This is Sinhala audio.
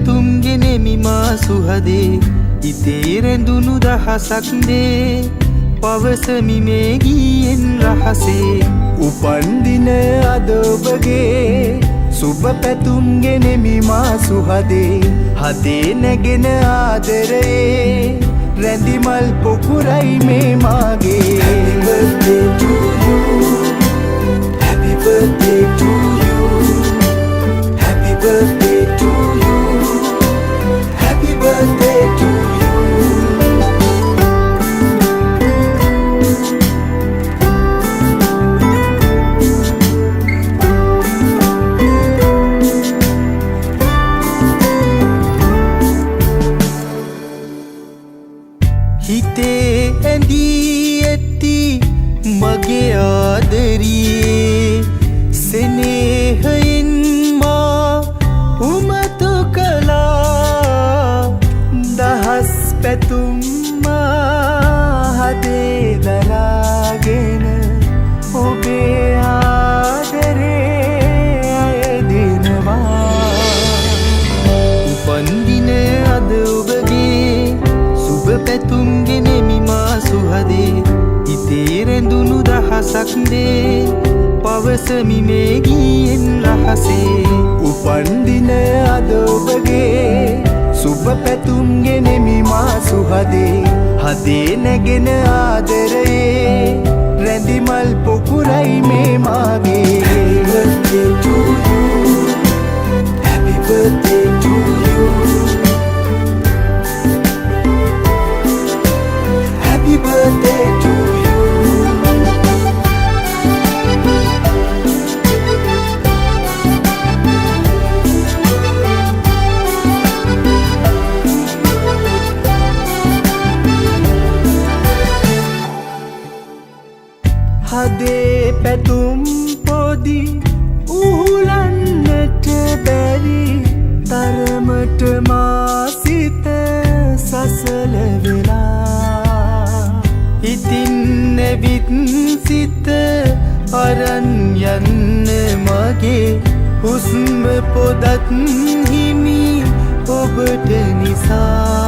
පැතුම් ගෙනෙමි මා සුහදේ ඉතේ රැඳුණු දහසක් දේ පවසමි මේ ගීයෙන් රහසේ උපන්දින අද ඔබගේ සුබ පැතුම් ගෙනෙමි මා සුහදේ හදේ නැගෙන ආදරයේ රැඳිමල් පොකුරයි මේ මාගේ Happy birthday to you Happy birthday to you Happy birthday to you Happy birthday to you හිතේ ඇඳී ඇති මගේ ආදරියේ සෙනෙහයෙන් මා උමතු කළා දහස් පැතුම් මා හදේ දරාගෙන ඔබේ ආදරේ අයදිනවා උපන්දින අද ඔබගේ සුබ පැතුම් ගෙනෙමි මා සුහදේ හිතේ රැඳුණු දහසක් දේ පවසමි මේ ගීයෙන් රහසේ උපන්දින අද ඔබගේ සුබ පැතුම් ගෙනෙමි මා සුහදේ හදේ නැගෙන ආදරයේ රැඳිමල් පොකුරයි මේ මාගේ Happy birthday to you Happy birthday to you Happy birthday to you හදේ පැතුම් පොදි උහුලන්නට බැරි තරමට මා සිත සසල වෙලා ඉතින් නැවිත් සිත අරන් යන්න මගේ හුස්ම පොදත් හිමි ඔබට නිසා